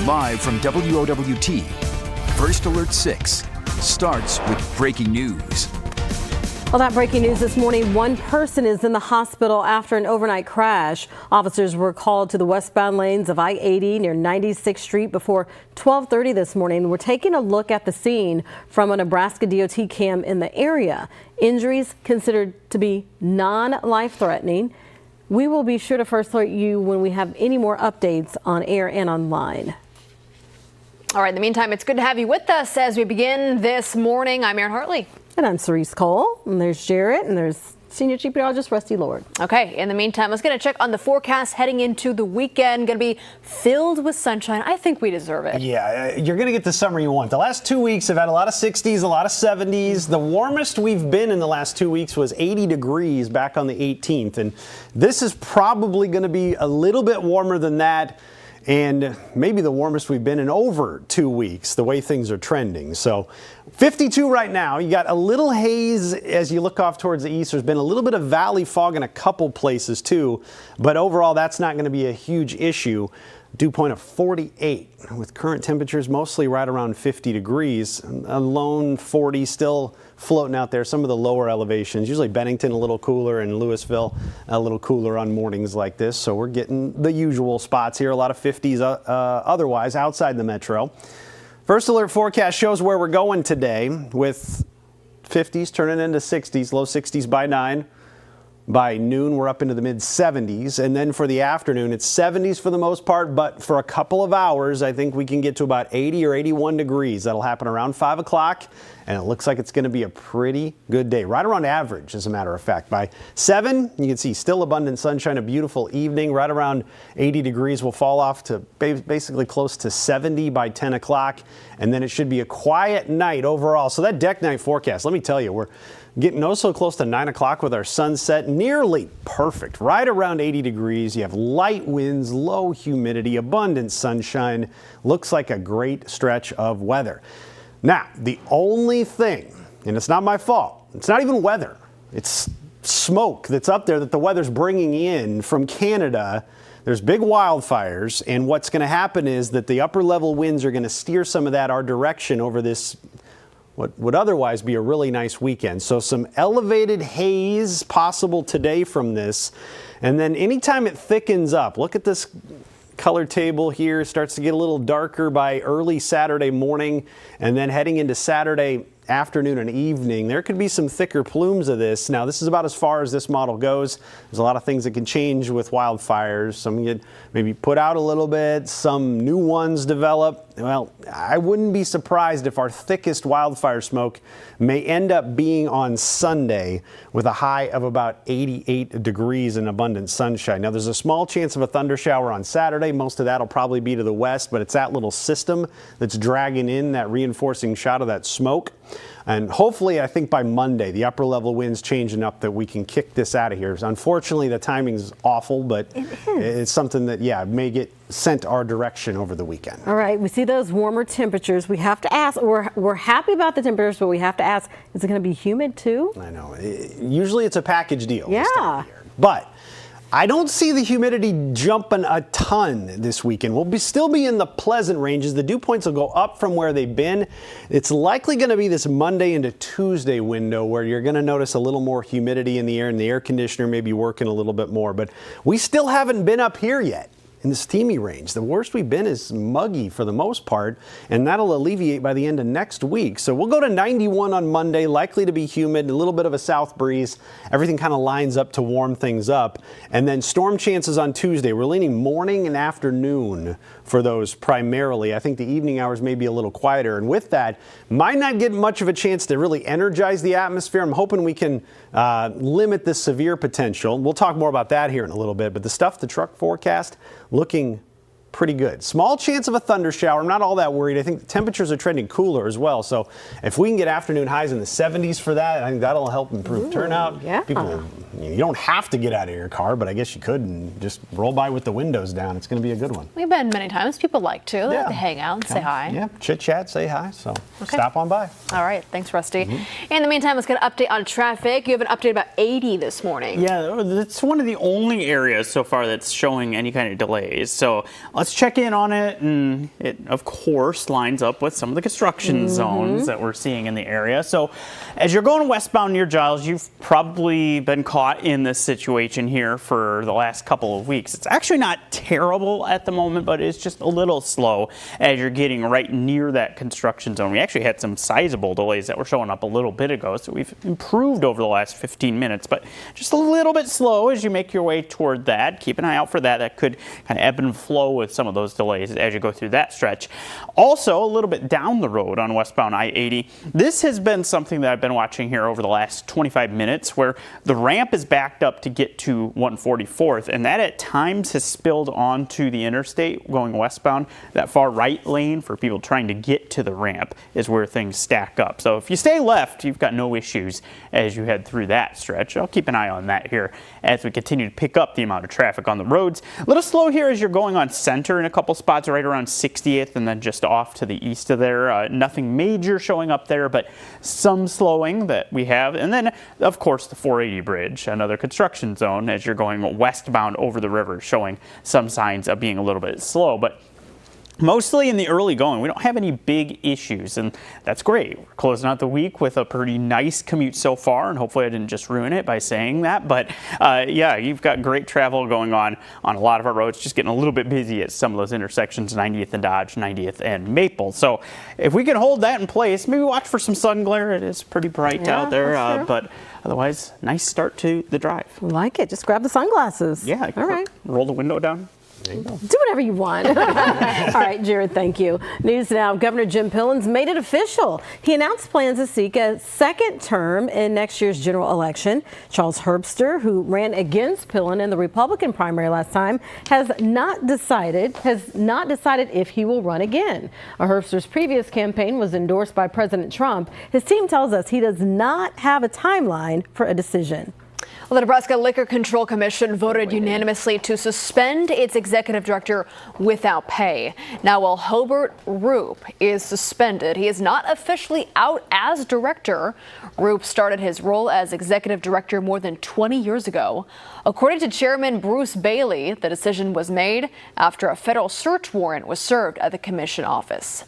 Live from WOWT, First Alert 6 starts with breaking news. Well, that breaking news this morning, one person is in the hospital after an overnight crash. Officers were called to the westbound lanes of I-80 near 96th Street before 12:30 this morning. We're taking a look at the scene from a Nebraska DOT cam in the area. Injuries considered to be non-life-threatening. We will be sure to first alert you when we have any more updates on air and online. All right, in the meantime, it's good to have you with us as we begin this morning. I'm Erin Hartley. And I'm Cerise Cole, and there's Jarrett, and there's Senior Chief Meteorologist Rusty Lord. Okay, in the meantime, let's get a check on the forecast heading into the weekend. Going to be filled with sunshine. I think we deserve it. Yeah, you're going to get the summer you want. The last 2 weeks have had a lot of 60s, a lot of 70s. The warmest we've been in the last 2 weeks was 80 degrees back on the 18th. And this is probably going to be a little bit warmer than that. And maybe the warmest we've been in over 2 weeks, the way things are trending. So 52 right now. You got a little haze as you look off towards the east. There's been a little bit of valley fog in a couple places too. But overall, that's not going to be a huge issue. Dew point of 48 with current temperatures mostly right around 50 degrees. A lone 40 still floating out there. Some of the lower elevations, usually Bennington a little cooler and Louisville a little cooler on mornings like this. So we're getting the usual spots here. A lot of 50s otherwise outside the metro. First alert forecast shows where we're going today with 50s turning into 60s, low 60s by 9. By noon, we're up into the mid-70s, and then for the afternoon, it's 70s for the most part, but for a couple of hours, I think we can get to about 80 or 81 degrees. That'll happen around 5 o'clock, and it looks like it's going to be a pretty good day, right around average, as a matter of fact. By 7, you can see still abundant sunshine, a beautiful evening, right around 80 degrees. We'll fall off to basically close to 70 by 10 o'clock, and then it should be a quiet night overall. So that deck night forecast, let me tell you, we're getting oh so close to 9 o'clock with our sunset, nearly perfect, right around 80 degrees. You have light winds, low humidity, abundant sunshine. Looks like a great stretch of weather. Now, the only thing, and it's not my fault, it's not even weather, it's smoke that's up there that the weather's bringing in from Canada. There's big wildfires, and what's going to happen is that the upper level winds are going to steer some of that our direction over this what would otherwise be a really nice weekend. So some elevated haze possible today from this. And then anytime it thickens up, look at this color table here, starts to get a little darker by early Saturday morning, and then heading into Saturday afternoon and evening, there could be some thicker plumes of this. Now, this is about as far as this model goes. There's a lot of things that can change with wildfires. Some get maybe put out a little bit, some new ones develop. Well, I wouldn't be surprised if our thickest wildfire smoke may end up being on Sunday with a high of about 88 degrees and abundant sunshine. Now, there's a small chance of a thunder shower on Saturday. Most of that will probably be to the west, but it's that little system that's dragging in that reinforcing shot of that smoke. And hopefully, I think by Monday, the upper level winds change enough that we can kick this out of here. Unfortunately, the timing's awful, but it's something that, yeah, may get sent our direction over the weekend. All right, we see those warmer temperatures. We have to ask, we're happy about the temperatures, but we have to ask, is it going to be humid too? I know. Usually it's a package deal. Yeah. This time of year. But I don't see the humidity jumping a ton this weekend. We'll still be in the pleasant ranges. The dew points will go up from where they've been. It's likely going to be this Monday into Tuesday window where you're going to notice a little more humidity in the air and the air conditioner may be working a little bit more. But we still haven't been up here yet in the steamy range. The worst we've been is muggy for the most part, and that'll alleviate by the end of next week. So we'll go to 91 on Monday, likely to be humid, a little bit of a south breeze. Everything kind of lines up to warm things up. And then storm chances on Tuesday. We're leaning morning and afternoon for those primarily. I think the evening hours may be a little quieter. And with that, might not get much of a chance to really energize the atmosphere. I'm hoping we can limit the severe potential. We'll talk more about that here in a little bit. But the stuff, the truck forecast, looking pretty good. Small chance of a thunder shower. I'm not all that worried. I think the temperatures are trending cooler as well. So if we can get afternoon highs in the 70s for that, I think that'll help improve turnout. Yeah. People, you don't have to get out of your car, but I guess you could and just roll by with the windows down. It's going to be a good one. We've been many times. People like to. They like to hang out and say hi. Yeah, chit chat, say hi. So stop on by. All right. Thanks, Rusty. In the meantime, let's get an update on traffic. You have an update about 80 this morning. Yeah, it's one of the only areas so far that's showing any kind of delays. So let's let's check in on it, and it, of course, lines up with some of the construction zones that we're seeing in the area. So as you're going westbound near Giles, you've probably been caught in this situation here for the last couple of weeks. It's actually not terrible at the moment, but it's just a little slow as you're getting right near that construction zone. We actually had some sizable delays that were showing up a little bit ago, so we've improved over the last 15 minutes, but just a little bit slow as you make your way toward that. Keep an eye out for that. That could kind of ebb and flow with some of those delays as you go through that stretch. Also, a little bit down the road on westbound I-80, this has been something that I've been watching here over the last 25 minutes where the ramp is backed up to get to 144th, and that at times has spilled onto the interstate going westbound. That far right lane for people trying to get to the ramp is where things stack up. So if you stay left, you've got no issues as you head through that stretch. I'll keep an eye on that here as we continue to pick up the amount of traffic on the roads. A little slow here as you're going on Center in a couple spots right around 60th and then just off to the east of there. Nothing major showing up there, but some slowing that we have. And then, of course, the 480 bridge, another construction zone as you're going westbound over the river, showing some signs of being a little bit slow. But mostly in the early going, we don't have any big issues, and that's great. We're closing out the week with a pretty nice commute so far, and hopefully I didn't just ruin it by saying that. But yeah, you've got great travel going on a lot of our roads, just getting a little bit busy at some of those intersections, 90th and Dodge, 90th and Maple. So if we can hold that in place, maybe watch for some sun glare. It is pretty bright out there, but otherwise, nice start to the drive. Like it. Just grab the sunglasses. Yeah. All right. Roll the window down. Do whatever you want. All right, Jared, thank you. News now. Governor Jim Pillen's made it official. He announced plans to seek a second term in next year's general election. Charles Herbster, who ran against Pillen in the Republican primary last time, has not decided if he will run again. Herbster's previous campaign was endorsed by President Trump. His team tells us he does not have a timeline for a decision. Well, the Nebraska Liquor Control Commission voted unanimously to suspend its executive director without pay. Now, while Hobart Roop is suspended, he is not officially out as director. Roop started his role as executive director more than 20 years ago. According to Chairman Bruce Bailey, the decision was made after a federal search warrant was served at the commission office.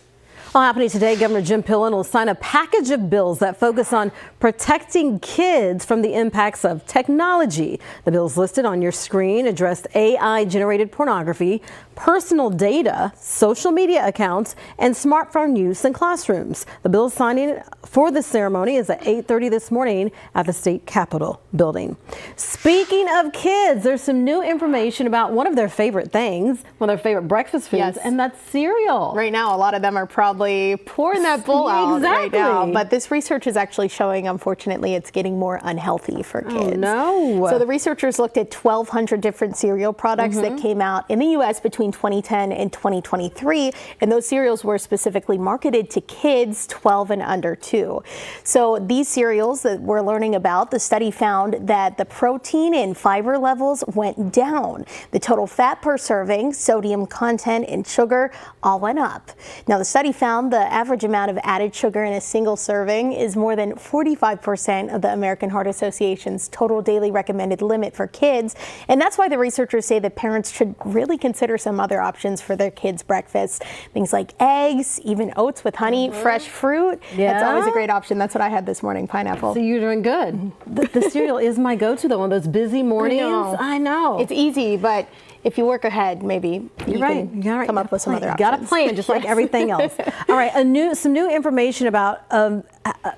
Well, happening today, Governor Jim Pillen will sign a package of bills that focus on protecting kids from the impacts of technology. The bills listed on your screen address AI-generated pornography, personal data, social media accounts, and smartphone use in classrooms. The bill signing for the ceremony is at 8:30 this morning at the state capitol building. Speaking of kids, there's some new information about one of their favorite things, one of their favorite breakfast foods, and that's cereal. Right now, a lot of them are probably pouring that bowl out right now. But this research is actually showing, unfortunately, it's getting more unhealthy for kids. Oh, no. So the researchers looked at 1,200 different cereal products that came out in the U.S. between 2010 and 2023, and those cereals were specifically marketed to kids 12 and under 2. So these cereals that we're learning about, the study found that the protein and fiber levels went down. The total fat per serving, sodium content, and sugar all went up. Now, the study found the average amount of added sugar in a single serving is more than 45% of the American Heart Association's total daily recommended limit for kids, and that's why the researchers say that parents should really consider some other options for their kids' breakfast. Things like eggs, even oats with honey, fresh fruit. That's always a great option. That's what I had this morning, pineapple. So you're doing good. The cereal is my go-to though on those busy mornings. I know. It's easy, but if you work ahead, maybe you can come up with some other options. You got to plan just like everything else. All right, some new information about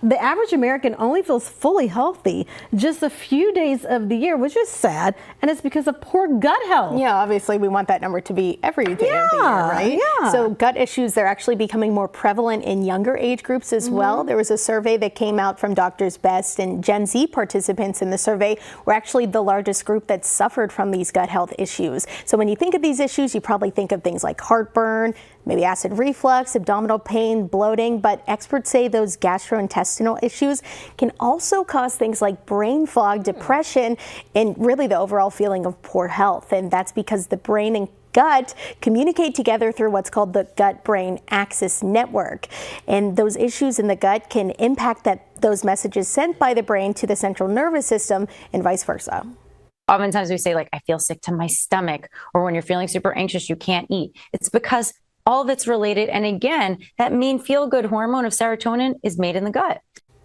the average American only feels fully healthy just a few days of the year, which is sad, and it's because of poor gut health. Yeah, obviously we want that number to be every day of the year, right? Yeah. So gut issues, they're actually becoming more prevalent in younger age groups as well. There was a survey that came out from Doctors Best, and Gen Z participants in the survey were actually the largest group that suffered from these gut health issues. So when you think of these issues, you probably think of things like heartburn, maybe acid reflux, abdominal pain, bloating, but experts say those gastrointestinal issues can also cause things like brain fog, depression, and really the overall feeling of poor health. And that's because the brain and gut communicate together through what's called the gut-brain axis network. And those issues in the gut can impact those messages sent by the brain to the central nervous system and vice versa. oftentimes we say, like, I feel sick to my stomach, or when you're feeling super anxious, you can't eat. It's because all of it's related. And again, that main feel-good hormone of serotonin is made in the gut.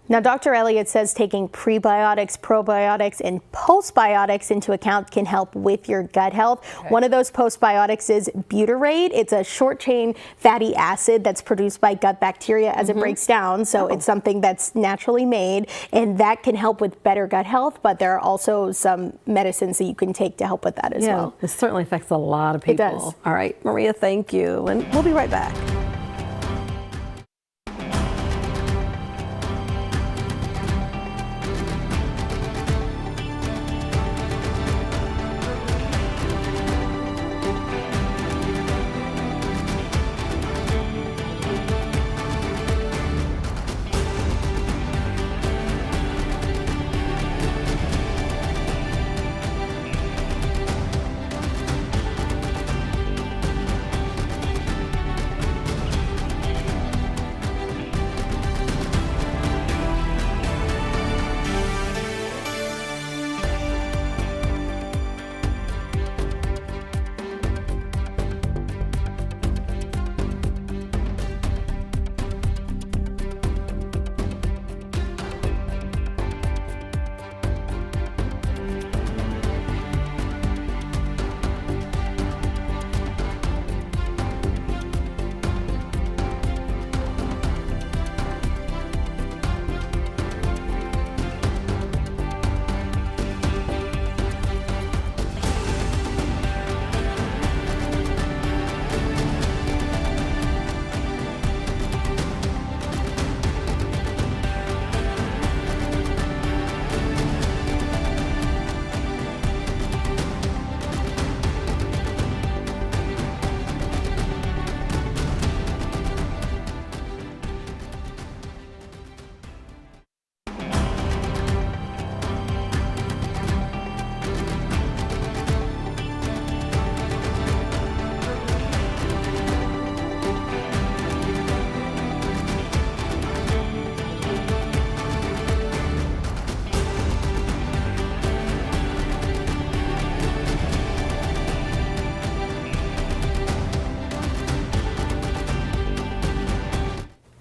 Now, Dr. Elliott says taking prebiotics, probiotics, and postbiotics into account can help with your gut health. Okay. One of those postbiotics is butyrate. It's a short-chain fatty acid that's produced by gut bacteria as it breaks down. So it's something that's naturally made, and that can help with better gut health. But there are also some medicines that you can take to help with that as well. It certainly affects a lot of people. It does. All right, Maria, thank you. And we'll be right back.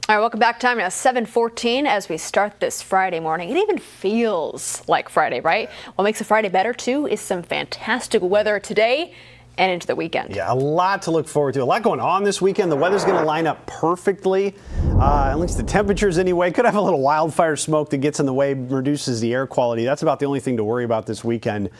All right, welcome back. Time now 7:14 as we start this Friday morning. It even feels like Friday, right? What makes a Friday better, too, is some fantastic weather today and into the weekend. Yeah, a lot to look forward to. A lot going on this weekend. The weather's going to line up perfectly, at least the temperatures anyway. Could have a little wildfire smoke that gets in the way, reduces the air quality. That's about the only thing to worry about this weekend.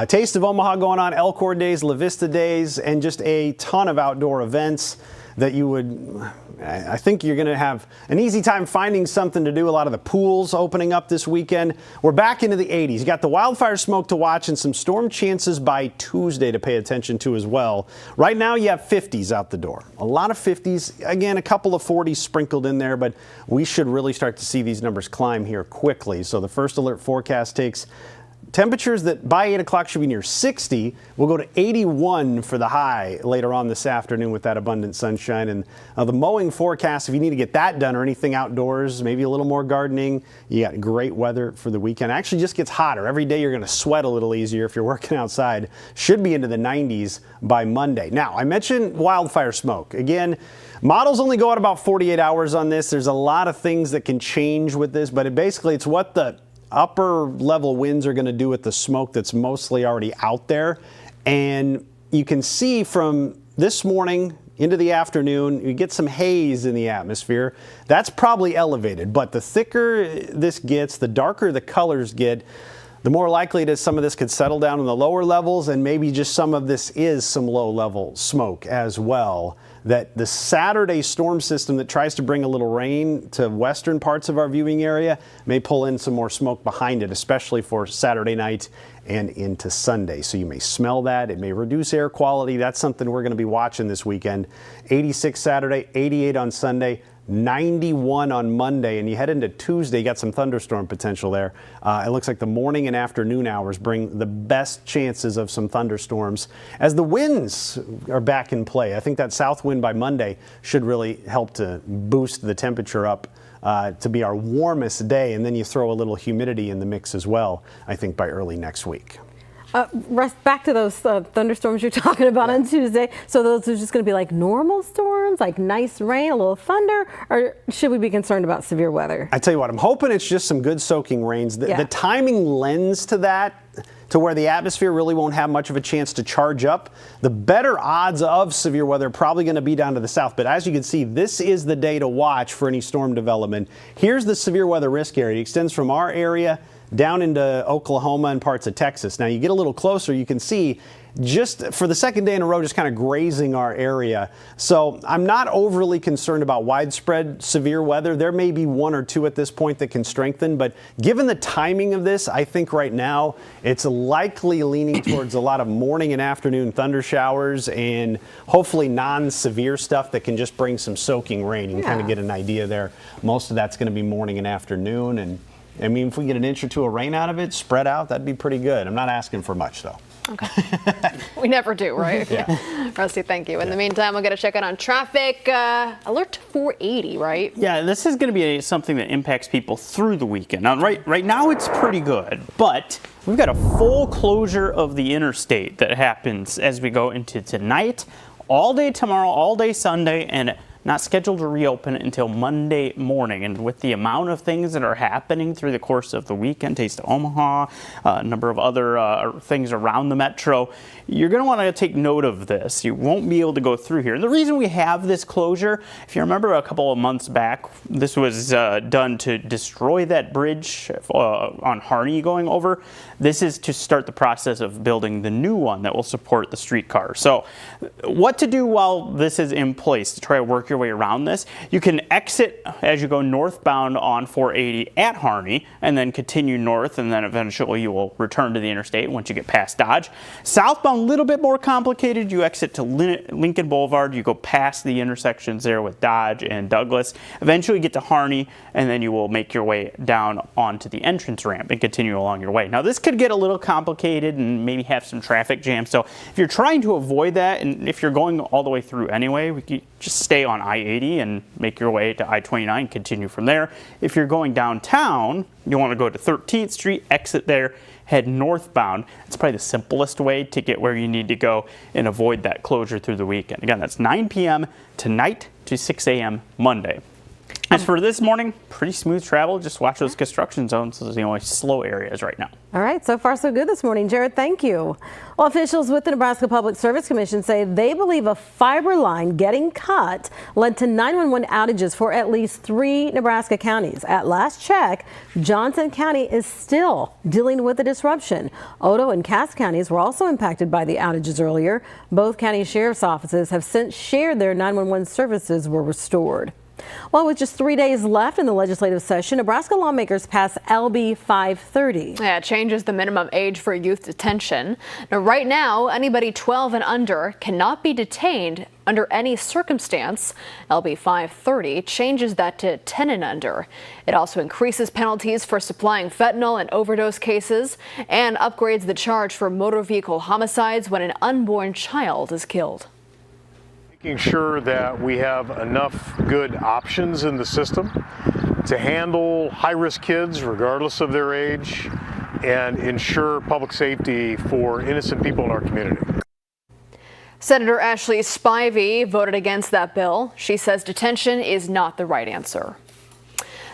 Taste of Omaha going on, Elkhorn Days, La Vista Days, and just a ton of outdoor events that you would, I think you're going to have an easy time finding something to do. A lot of the pools opening up this weekend. We're back into the 80s. You got the wildfire smoke to watch and some storm chances by Tuesday to pay attention to as well. Right now you have 50s out the door. A lot of 50s. Again, a couple of 40s sprinkled in there, but we should really start to see these numbers climb here quickly. So the first alert forecast takes temperatures that by 8 o'clock should be near 60. We'll go to 81 for the high later on this afternoon with that abundant sunshine. And the mowing forecast, if you need to get that done or anything outdoors, maybe a little more gardening, you got great weather for the weekend. Actually just gets hotter. Every day you're going to sweat a little easier if you're working outside. Should be into the 90s by Monday. Now, I mentioned wildfire smoke. Again, models only go out about 48 hours on this. There's a lot of things that can change with this, but it's what the upper level winds are going to do with the smoke that's mostly already out there. And you can see from this morning into the afternoon, you get some haze in the atmosphere. That's probably elevated, but the thicker this gets, the darker the colors get, the more likely it is some of this could settle down in the lower levels, and maybe just some of this is some low level smoke as well. That the Saturday storm system that tries to bring a little rain to western parts of our viewing area may pull in some more smoke behind it, especially for Saturday night and into Sunday. So you may smell that. It may reduce air quality. That's something we're going to be watching this weekend. 86 Saturday, 88 on Sunday, 91 on Monday, and you head into Tuesday, you got some thunderstorm potential there. It looks like the morning and afternoon hours bring the best chances of some thunderstorms as the winds are back in play. I think that south wind by Monday should really help to boost the temperature up to be our warmest day, and then you throw a little humidity in the mix as well, I think, by early next week. Back to those thunderstorms you're talking about on Tuesday. So those are just going to be like normal storms, like nice rain, a little thunder, or should we be concerned about severe weather? I tell you what, I'm hoping it's just some good soaking rains. The timing lends to that, to where the atmosphere really won't have much of a chance to charge up. The better odds of severe weather are probably going to be down to the south. But as you can see, this is the day to watch for any storm development. Here's the severe weather risk area. It extends from our area down into Oklahoma and parts of Texas. Now you get a little closer, you can see just for the second day in a row, just kind of grazing our area. So I'm not overly concerned about widespread severe weather. There may be one or two at this point that can strengthen, but given the timing of this, I think right now it's likely leaning towards a lot of morning and afternoon thunder showers and hopefully non-severe stuff that can just bring some soaking rain. You can kind of get an idea there. Most of that's going to be morning and afternoon, and I mean, if we get an inch or two of rain out of it, spread out, that'd be pretty good. I'm not asking for much, though. Okay. We never do, right? Yeah. Rusty, thank you. In the meantime, we'll get a check in on traffic. Alert 480, right? Yeah, this is going to be something that impacts people through the weekend. Now, right now it's pretty good, but we've got a full closure of the interstate that happens as we go into tonight, all day tomorrow, all day Sunday, and not scheduled to reopen until Monday morning. And with the amount of things that are happening through the course of the weekend, Taste of Omaha, a number of other things around the metro, you're going to want to take note of this. You won't be able to go through here. And the reason we have this closure, if you remember a couple of months back, this was done to destroy that bridge on Harney going over. This is to start the process of building the new one that will support the streetcar. So what to do while this is in place to try to work your way around this? You can exit as you go northbound on 480 at Harney and then continue north, and then eventually you will return to the interstate once you get past Dodge. Southbound, a little bit more complicated. You exit to Lincoln Boulevard, you go past the intersections there with Dodge and Douglas, eventually get to Harney, and then you will make your way down onto the entrance ramp and continue along your way. Now this could get a little complicated and maybe have some traffic jams, so if you're trying to avoid that, and if you're going all the way through anyway, we could just stay on I-80 and make your way to I-29, continue from there. If you're going downtown, you want to go to 13th Street, exit there, head northbound. It's probably the simplest way to get where you need to go and avoid that closure through the weekend. Again, that's 9 p.m. tonight to 6 a.m. Monday. As for this morning, pretty smooth travel. Just watch those construction zones. Those are the only slow areas right now. All right, so far so good this morning. Jared, thank you. Well, officials with the Nebraska Public Service Commission say they believe a fiber line getting cut led to 911 outages for at least 3 Nebraska counties. At last check, Johnson County is still dealing with the disruption. Otoe and Cass counties were also impacted by the outages earlier. Both county sheriff's offices have since shared their 911 services were restored. Well, with just 3 days left in the legislative session, Nebraska lawmakers passed LB 530. Yeah, it changes the minimum age for youth detention. Now, right now, anybody 12 and under cannot be detained under any circumstance. LB 530 changes that to 10 and under. It also increases penalties for supplying fentanyl in overdose cases and upgrades the charge for motor vehicle homicides when an unborn child is killed. Making sure that we have enough good options in the system to handle high-risk kids regardless of their age and ensure public safety for innocent people in our community. Senator Ashley Spivey voted against that bill. She says detention is not the right answer.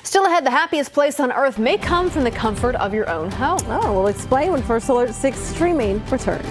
Still ahead, the happiest place on earth may come from the comfort of your own home. Oh, we'll explain when First Alert 6 streaming returns.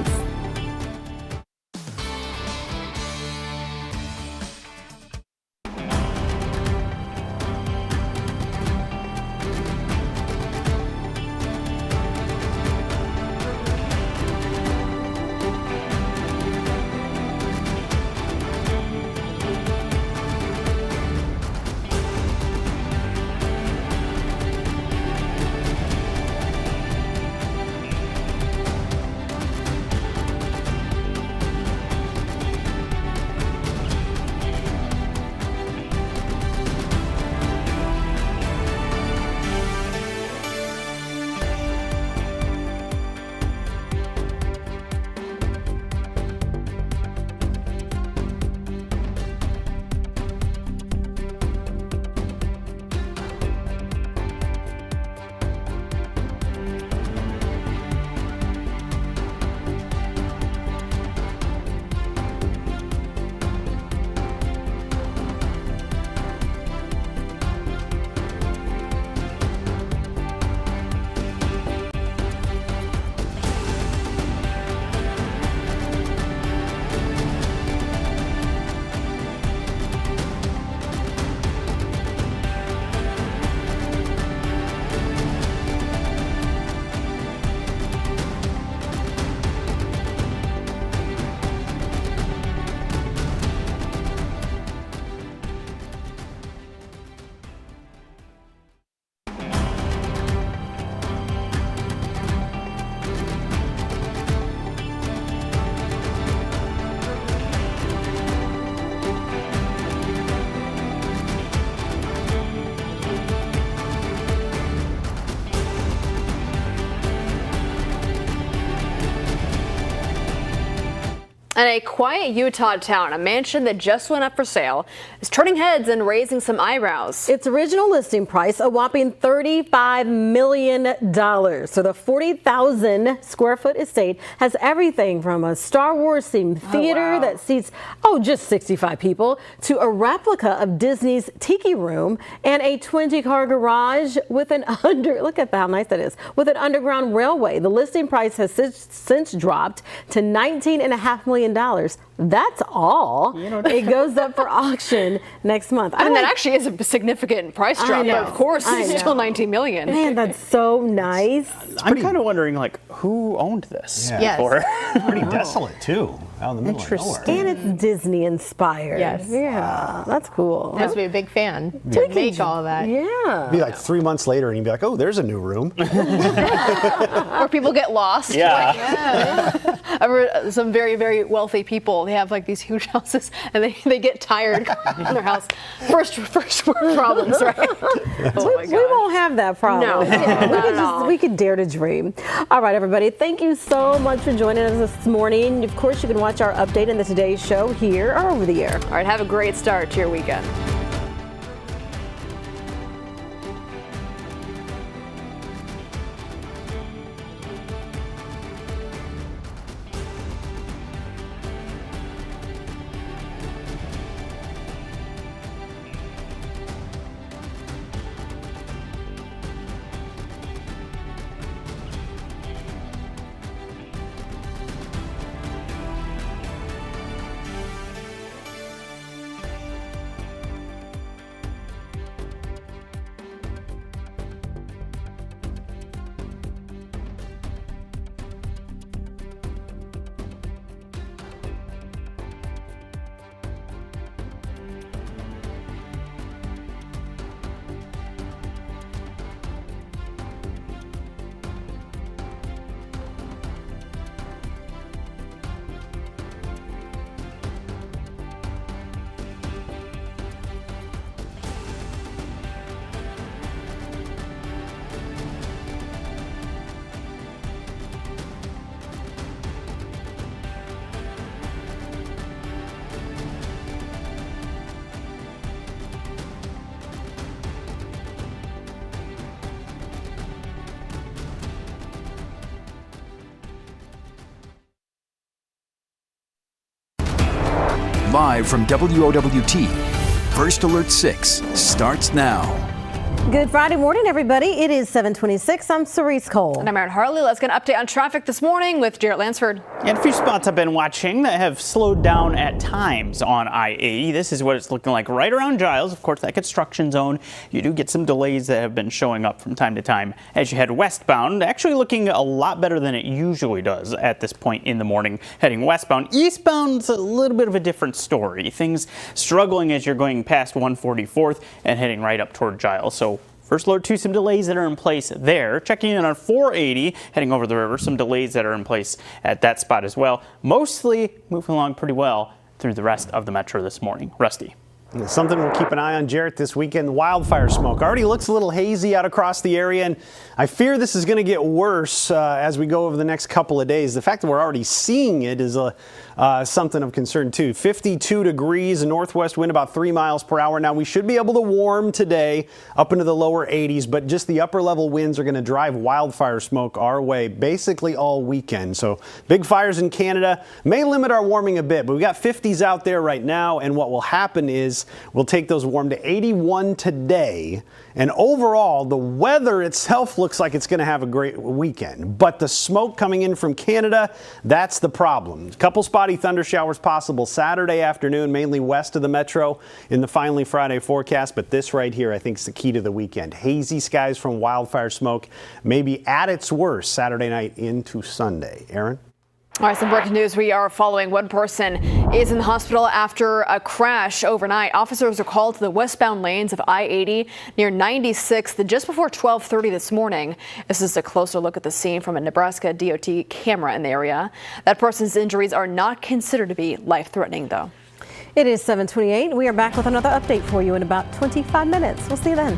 And a quiet Utah town, a mansion that just went up for sale, is turning heads and raising some eyebrows. Its original listing price, a whopping $35 million. So the 40,000 square foot estate has everything from a Star Wars themed theater that seats, just 65 people, to a replica of Disney's Tiki Room and a 20-car garage with an look at how nice that is, with an underground railway. The listing price has since dropped to $19.5 million. That's all. It goes up for auction next month. I mean, that actually is a significant price drop, but of course, it's still $19 million. Man, that's so nice. I'm kind of wondering, who owned this before? Pretty desolate, too. Out in the middle of nowhere. And it's Disney inspired. Yes. Yeah, that's cool. Must be a big fan to make all of that. Yeah. It'd be like 3 months later, and you'd be like, oh, there's a new room. Or people get lost. Yeah. I remember some very, very wealthy people, they have like these huge houses, and they get tired in their house. First world problems, right? Oh my God. We won't have that problem. No. We could dare to dream. All right, everybody. Thank you so much for joining us this morning. Of course, you can watch our update in the Today Show here or over the air. All right, have a great start to your weekend. Live from WOWT, First Alert 6 starts now. Good Friday morning, everybody. It is 7:26. I'm Cerise Cole. And I'm Erin Harley. Let's get an update on traffic this morning with Jarrett Lansford. And a few spots I've been watching that have slowed down at times on I-80. This is what it's looking like right around Giles. Of course, that construction zone. You do get some delays that have been showing up from time to time as you head westbound. Actually looking a lot better than it usually does at this point in the morning heading westbound. Eastbound's a little bit of a different story. Things struggling as you're going past 144th and heading right up toward Giles. So First Alert 2, some delays that are in place there. Checking in on 480, heading over the river, some delays that are in place at that spot as well. Mostly moving along pretty well through the rest of the metro this morning. Rusty. Something we'll keep an eye on, Jarrett, this weekend. The wildfire smoke already looks a little hazy out across the area, and I fear this is going to get worse as we go over the next couple of days. The fact that we're already seeing it is something of concern, too. 52 degrees, a northwest wind about 3 miles per hour. Now, we should be able to warm today up into the lower 80s, but just the upper level winds are going to drive wildfire smoke our way basically all weekend. So big fires in Canada may limit our warming a bit, but we got 50s out there right now, and what will happen is we'll take those warm to 81 today. And overall, the weather itself looks like it's going to have a great weekend. But the smoke coming in from Canada, that's the problem. A couple spotty thunder showers possible Saturday afternoon, mainly west of the metro in the finally Friday forecast. But this right here, I think, is the key to the weekend. Hazy skies from wildfire smoke, maybe at its worst Saturday night into Sunday. Aaron? All right, some breaking news we are following. One person is in the hospital after a crash overnight. Officers are called to the westbound lanes of I-80 near 96th just before 12:30 this morning. This is a closer look at the scene from a Nebraska DOT camera in the area. That person's injuries are not considered to be life-threatening, though. It is 7:28. We are back with another update for you in about 25 minutes. We'll see you then.